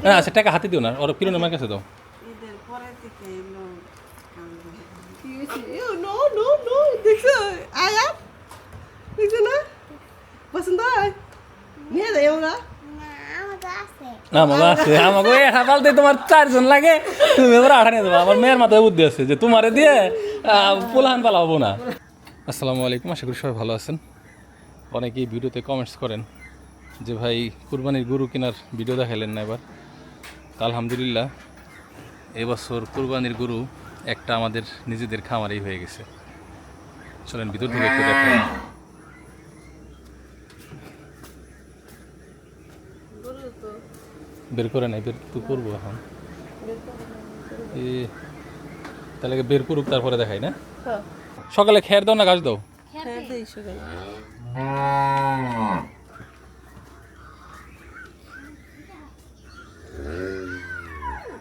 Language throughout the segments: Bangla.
না আচ্ছা টাকা হাতে দিও না, ওর কিরণ আমার কাছে দাও। আমাকে আছে, আমাকে এটা পালতে তোমার 4 জন লাগে, তুমি এবার 8 নিয়ে দেবো। আমার মেয়ের মাথায় বুদ্ধি আছে যে তোমারে দিয়ে পোলাহান পালাবো না। আসসালামু আলাইকুম, আশা করি সবাই ভালো আছেন। অনেকেই ভিডিওতে কমেন্টস করেন যে ভাই কুরবানির গরু কেনার ভিডিও দেখাইলেন না এবার। তা আলহামদুলিল্লাহ এবছর কুরবানির গরু একটা আমাদের নিজেদের খামারেই হয়ে গেছে। চলেন ভিতর থেকে একটু দেখাই। বের করে নাই, বের তো করবো এখন। তাহলে বের করুক তারপরে দেখাই না। সকালে খেয়ার দাও না ঘাস দাও?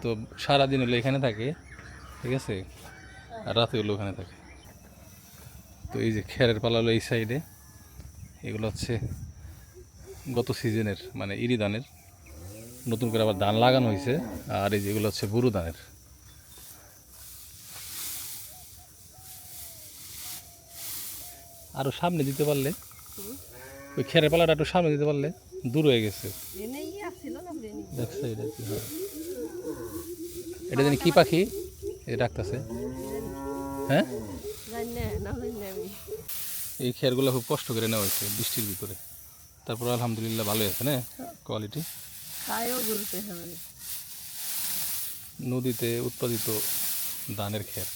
তো সারাদিন হলো এখানে থাকে, ঠিক আছে, আর রাতে হলো ওখানে থাকে। তো এই যে খেয়ারের পালা হলো এই সাইডে, এগুলো হচ্ছে গত সিজনের মানে ইরি ধানের, নতুন করে আবার ধান লাগানো হয়েছে। আর এই যেগুলো হচ্ছে বুরু ধানের। আরো সামনে দিতে পারলে, ওই খেয়ারের পালাটা একটু সামনে দিতে পারলে, দূর হয়ে গেছে। এটা জানি কি পাখি ডাকতেছে, হ্যাঁ এই খেয়ারগুলো খুব কষ্ট করে নেওয়া হয়েছে বৃষ্টির ভিতরে, তারপর আলহামদুলিল্লাহ ভালোই আছে না কোয়ালিটি। নদীতে উৎপাদিত ধানের খের।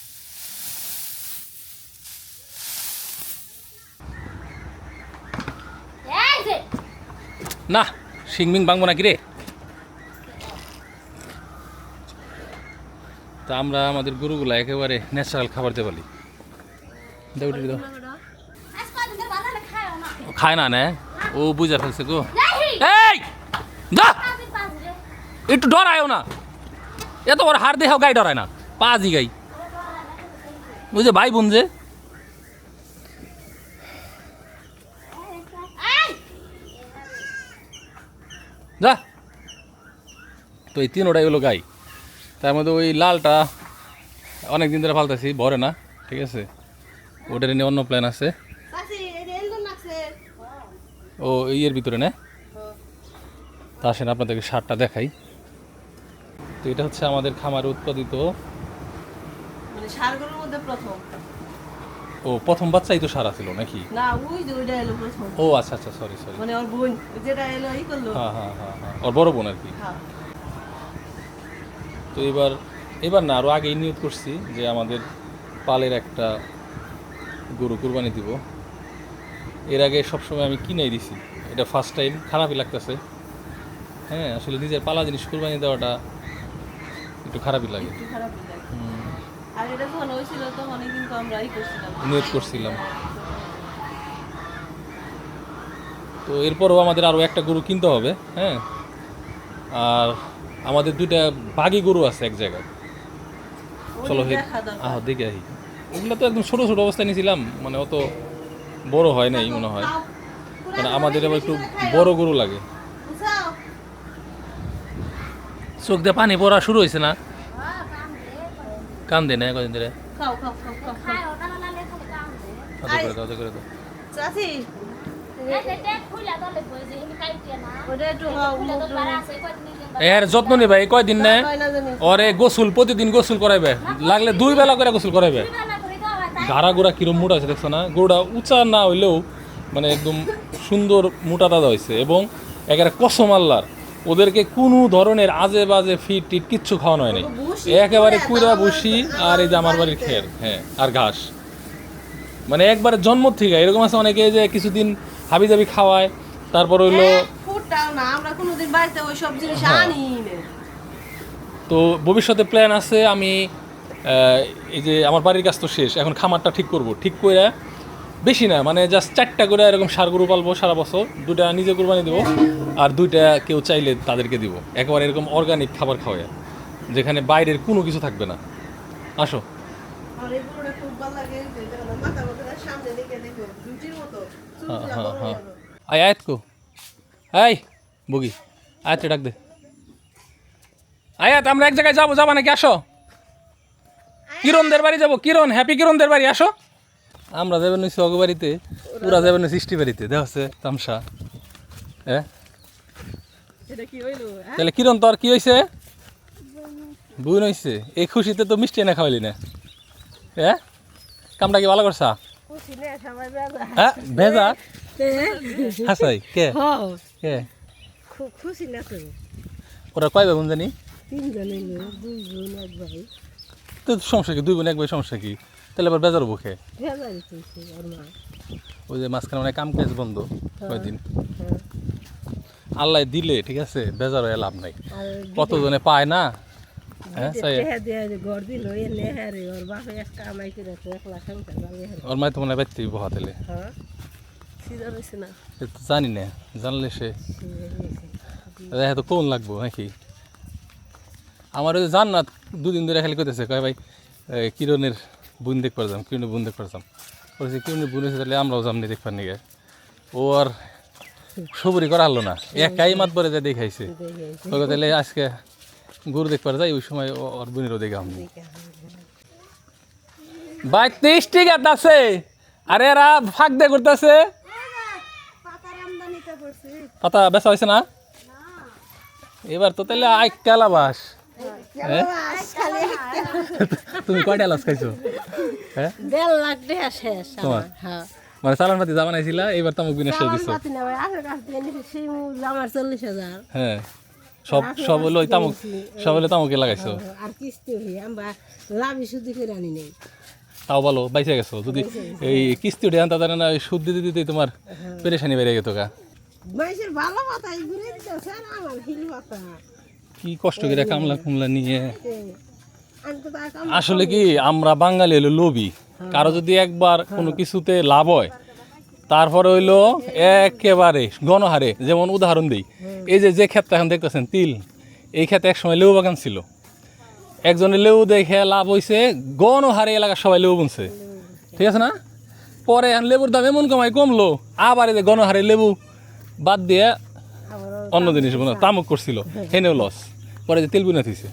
না শিংমিং ভাঙবো নাকি রে। তা আমরা আমাদের গরুগুলা একেবারে ন্যাচারাল খাবার দিয়ে বলি, খায় না না, ও বুঝা ফেলছে গো। এই যা একটু ডরায়ও না, এত বড় হার দেখাও গাই ডরায় না, পাজি গাই বুঝে ভাই বোন যে। যা তো এই 3টাই হলো গাই, তার মধ্যে ওই লালটা অনেক দিন ধরে ফালতেছি, ভরে না, ঠিক আছে, ওটার নিয়ে অন্য প্ল্যান আছে। ও ইয়ের ভিতরে না, তা আসেন আপনাদেরকে সারটা দেখাই। তো এটা হচ্ছে আমাদের খামারে উৎপাদিত, মানে সারগুলোর মধ্যে প্রথম। ও প্রথম বাচ্চাই তো সারা ছিল নাকি? না ওই যে ওইটা এলো প্রথম। ও আচ্ছা আচ্ছা, সরি সরি, মানে ওর বোন যেটা এলো এই করলো। হ্যাঁ হ্যাঁ হ্যাঁ হ্যাঁ, ওর বড় বোন আর কি। হ্যাঁ। তো এবার না আরও আগেই নিয়ত করছি যে আমাদের পালের একটা গরু কুরবানি দিব। এর আগে সবসময় আমি কিনেই দিছি, এটা ফার্স্ট টাইম, খারাপই লাগতেছে। হ্যাঁ আসলে নিজের পালা জিনিস কুরবানি দেওয়াটা একটু খারাপই লাগে। আর এটা যখন হয়েছিল তখন কিন্তু আমরা নিয়ত করছিলাম। তো এরপরও আমাদের আরও একটা গরু কিনতে হবে। হ্যাঁ, আর আমাদের 2টা বাঘি গরু আছে এক জায়গায়। চলো দেখে আহি। ওগুলো তো একদম ছোটো ছোটো অবস্থায় নিয়েছিলাম, মানে অত বড় হয় নাই মনে হয়, মানে আমাদের আবার একটু বড় গরু লাগে। চোখ দিয়ে পানি পড়া শুরু হয়েছে না? কান দে না কদিন ধরে। করে দাও। এর যত্ন নিবে, এই কয়দিন না ওরে গোসল, প্রতিদিন গোসল করাইবে, লাগলে 2 বেলা করে গোসল করাইবে। গাড়া গোড়া কিরম মোটা আছে দেখছো না, গরুটা উঁচা না হইলেও মানে একদম সুন্দর মোটা দাদা হয়েছে। এবং একেবারে কসম আল্লাহর, ওদেরকে কোনো ধরনের আজে বাজে ফিট টিট কিচ্ছু খাওয়ানো হয় নাই, একেবারে কুইরা বসি আর এই যে আমার বাড়ির খের, হ্যাঁ, আর ঘাস। মানে একবারে জন্ম থেকে এরকম আছে অনেকে যে কিছুদিন হাবি জাবি খাওয়ায়, তারপর হইলো তো ভবিষ্যতে প্ল্যান আছে। আমি এই যে আমার বাড়ির কাজ তো শেষ, এখন খামারটা ঠিক করব, ঠিক করে বেশি না মানে জাস্ট 4টা করে এরকম ষাঁড় গরু পালবো সারা বছর, 2টা নিজে কুরবানি দেবো আর 2টা কেউ চাইলে তাদেরকে দিব, একেবারে এরকম অর্গানিক খাবার খাওয়ায়, যেখানে বাইরের কোনো কিছু থাকবে না। আসো হ্যাঁ হ্যাঁ, আয় কো, আয় বগি, আয় ডাক দে। আয়াত আমরা এক জায়গায় যাবো, যাবা নাকি? আসো, কিরণদের বাড়ি যাবো। কিরণ, হ্যাপি কিরণদের বাড়ি, আসো। আমরা যাবেন হচ্ছে অগ বাড়িতে, ওরা যাবেন হচ্ছে সৃষ্টি বাড়িতে। দেখ হচ্ছে তামসা। হ্যাঁ, এটা কি হইলো? তাহলে কিরণ তোর কি হয়েছে? বুন হয়েছে। এই খুশিতে তো মিষ্টি এনে খাওয়াইলি না। হ্যাঁ, কামটা কি ভালো করছা? খুশি না সবাই বেজা। হ্যাঁ, ভেজা হাসাই কে কে? খুব খুশি না তো। ওরা কয় বোন জানি? 3 জন হইলো, 2 বোন 1 ভাই। তো সমস্যা কি? 2 বোন 1 ভাই, সমস্যা কি? তাহলে আবার বেজার বুকে বেজাই কইছে ওর মা। ওই যে মাঝখানে অনেক কাম কাজ বন্ধ কয়দিন। হ্যাঁ। আল্লাহ দিলে ঠিক আছে, বেজার হয়ে লাভ নাই। আর কতজনে পায় না। হ্যাঁ, চাই টেহা দিয়ে যে ঘর দিল এনে হারে ওর বাপে এক কামাই করে তো 1 লাখ সংসার চালিয়ে হারে। ওর মায় তো মনে হয় বাইতে বহাতেলে। হ্যাঁ সিধা রইছে না। সে তো জানি না, জানলে সে দেখা তো কোন লাগবো নাকি। আমার ওই যে জান্নাত 2 দিন ধরে খালি করতেছে, কয় ভাই কিরণের বোন দেখবার যাম, কিরণের বোন দেখবার যাম। বলছে কিরণের বোন হয়েছে, তাহলে আমরাও যামনি দেখবার নিগে। ও আর সবুরি করা হলো না, একাই মাত পরে যা দেখাইছে। তোকে তাহলে আজকে গরু দেখবার যাই, ওই সময় ওর বোনেরও দেখা আমি ভাই 30 টিকা আছে। আরে এরা ফাঁক দিয়ে করতেছে। পাতা বেচা হয়েছে না এবার তো? তাহলে আই কালাবাস। তুমি কয়টা লাস খাইছো? হ্যাঁ, 1.5 লাখ টাকা শেষ তোমার? আমার। হ্যাঁ মানে চালান পাতি যা বানাইছিলা, এবার তামুক বিনাশ করে দিছো। পাতি না ভাই, আগে কাছ দিয়ে নিছি সিমু আমার 40,000। হ্যাঁ, সব হলো ওই তামুক, সব হলো তামুকে লাগাইছো। আর কিস্তি হই আমরা লাভি সুদি করে আনি নাই। তাও ভালো বাইচে গেছো। যদি এই কিস্তি উঠে আনতা তাহলে না ওই সুদ দিতে দিতে তোমার পেরেশানি বেড়ে যেত গা। মাইসের ভালো কথা ঘুরে দিতেছে আর আমার হিল কথা। কি কষ্ট করে কামলা কুমলা নিয়ে। আমি তো তার কাম আসলে কি আমরা বাঙালি হলো লোভী। কারো যদি একবার কোনো কিছুতে লাভ হয়, তারপরে হইলো একেবারে গণহারে। যেমন উদাহরণ দিই, এই যে ক্ষেতটা এখন দেখতেছেন তিল, এই ক্ষেতে একসময় লেবু বাগান ছিল। একজনের লেবু দেখে লাভ হয়েছে, গণহারে এলাকার সবাই লেবু বুনছে, ঠিক আছে না? পরে এখন লেবুর দাম এমন কমলো, আবার এই যে গণহারে লেবু বাদ দিয়ে অন্য জিনিস তামুক করছিল, হেনেও লস। পরে যে তেল বুনা থইছে।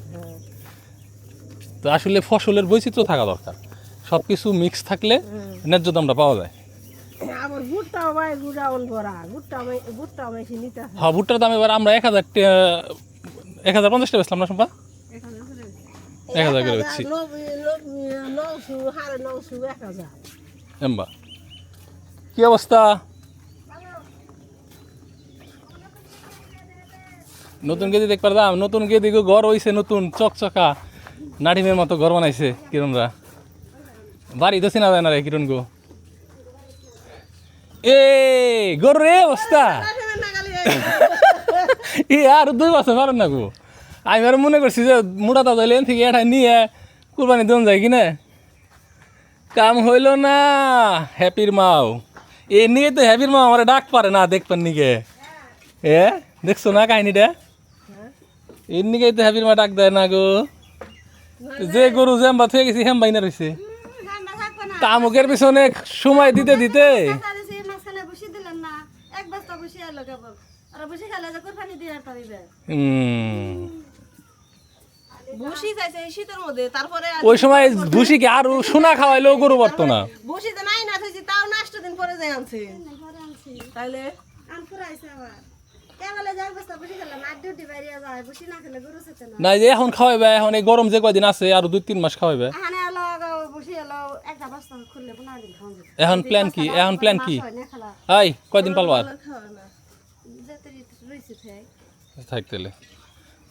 তো আসলে ফসলের বৈচিত্র্য থাকা দরকার, সব কিছু মিক্স থাকলে ন্যায্য দামটা পাওয়া যায়। আবার ভুট্টাও ভাই গুড়াউন ভরা ভুট্টাও মেশিন নিতে আছে। হ্যাঁ, ভুট্টার দাম এবার আমরা 1050 টাকা বেচলাম না সম্পা? 1000 করে বেচছি। 900 এম্বা কি অবস্থা? নতুন গেদি দেখ পারলাম, নতুন গেদি ঘর হইছে, নতুন চকচকা নাডিমের মতো ঘর বানাইছে কিরণরা। বাড়ি তো চেনা যায় না রে কিরণ গো। এ গরু রে অবস্থা। এ আর 2 বছর পারেন না গো। আমি আর মনে করছি যে মোটা তাজা লেন থেকে এটা নিয়ে কুরবানি দেন যায় কিনা, কাম হইল না। হ্যাপির মাও এ নিয়ে তো হ্যাপির মা আমার ডাক পারে না দেখবেন নিকে। এ দেখছো না কাহিনীটা? এর নিকেই তো হ্যাপির মা ডাক দেয় না গো। যে গরু জ্যাম্বা থয়ে গেছি হ্যাম্বাই না রয়েছে। তামুকের পিছনে সময় দিতে দিতে ভুসি চাইছে এই শীতের মধ্যে, তারপরে ওই সময় ভুসিকে আরো সোনা খাওয়াইলেও গরু পারতো না। ভুসি তো নাই না থাকছি, তাও না 8 দিন পরে যাই আনছে। তাইলে না যে এখন খাওয়াইবে, এখন এই গরম যে কয়দিন আছে আরো 2-3 মাস খাওয়াইবে। এখন প্ল্যান কি? এখন প্ল্যান কি? হাই কয়দিন পালবার থাকতেলে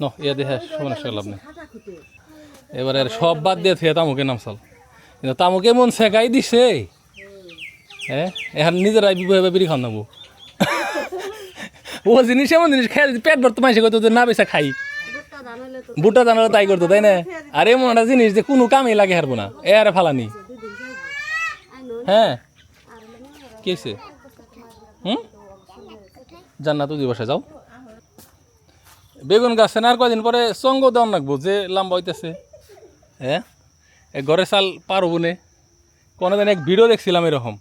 ন ইয়া দেখে সমস্যা লাভ নেই। এবারে সব বাদ দিয়ে থিয়া তামুকে নামসাল, কিন্তু তামুকে এমন শেখাই দিছে। হ্যাঁ, এখন নিজেরাই বিবাহ বিড়ি খান নাবো। ও জিনিস এমন জিনিস খেয়ে পেট ভরতো মাইসে করতো না বেসা খাই। বুটটা জানালে তাই করতো, তাই না? আর এমন একটা জিনিস যে কোনো কামে লাগে হারবো না, এ আরে ফালানি। হ্যাঁ কি হয়েছে? জান্নাত ওই বসে যাও। বেগুন গাছে না আর কয়দিন পরে সঙ্গ দেওয়ান লাগবো, যে লম্বা হইতেছে। হ্যাঁ, ঘরে চাল পারবো নে। কোনোদিন এক ভিডিও দেখছিলাম এরকম,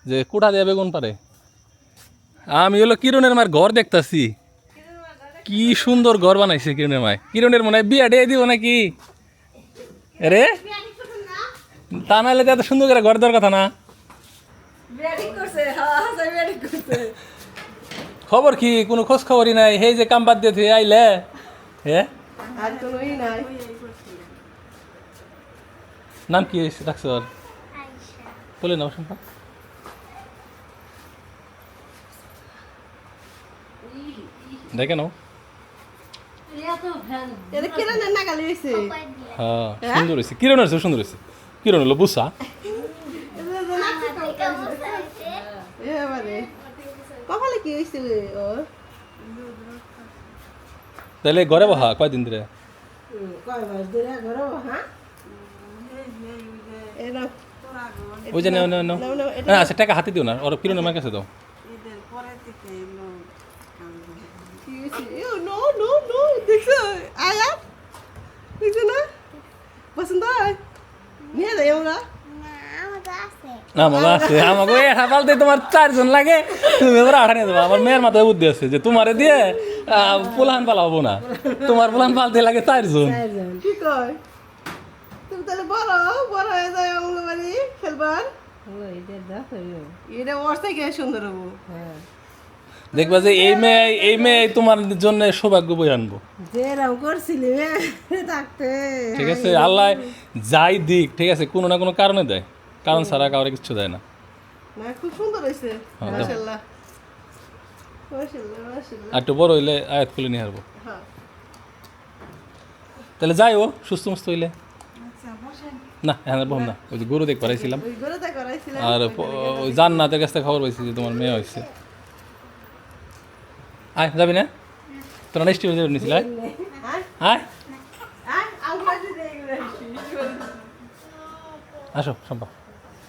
যে কুটা দিয়ে বেগুন পারে। আমি হলো কিরণের মার ঘর দেখতাছি, কি সুন্দর ঘর বানাইছে কিরণের মায়। কিরণের মনে হয় বিয়া দিয়ে দিব নাকি রে? তা নাহলে তো এত সুন্দর করে ঘর দেওয়ার কথা না। খবর কি? কোনো খোঁজ খবরই নাই। সেই যে কাম বাদ দিয়ে তুই আইলে হে। নাম কি রাখছ? বলে নাও শুনপা। দেখে নাও। হ্যাঁ সুন্দর হয়েছে। কিরণ হয়েছে সুন্দর হয়েছে। কিরণ হলো বুসা। তাহলে ঘরে বহা কয়দিন ধরে? ওই যে আচ্ছা টাকা হাতে দিও না, ওর কিরণ আমার কাছে দাও। আমাকে আছে আমাকে পালতে তোমার 4 জন লাগে, তুমি এবার 8 নিয়ে দেবো। আমার মেয়ের মাথায় বুদ্ধি আছে যে তোমারে দিয়ে পোলাহান পালাবো না, তোমার পোলাহান পালতে লাগে 4 জন। কি কয় তুমি তাহলে বড় বড় হয়ে যায় অঙ্গবাড়ি খেলবার। এটা ওর থেকে সুন্দর হবো। দেখবা যে এই মেয়ে তোমার জন্য সৌভাগ্য বই আনবো। যেরকম করছিলি থাকতে ঠিক আছে, আল্লাহ যাই দিক ঠিক আছে কোনো না কোনো কারণে দেয়, কারণ ছাড়া কাউরে কিছু দেয় না। খুব সুন্দর হয়েছে হ্যাঁ, দাও। মাশাআল্লাহ মাশাআল্লাহ মাশাআল্লাহ। আর একটু বড় হইলে আয়াত খুলে নিয়ে আসবো। হ্যাঁ তাহলে যাই ও সুস্থ মুস্থ হইলে। না হ্যাঁ বম না, ওই যে গরু দেখ পারাইছিলাম ওই গরুটা করাইছিলাম। আর ওই জান্নাতের কাছ থেকে খবর পাইছি যে তোমার মেয়ে হয়েছে। আয় যাবি না? তোরা নেক্সট ইয়ার যাবি নিছিল? আয় আয় আসো সম্ভব।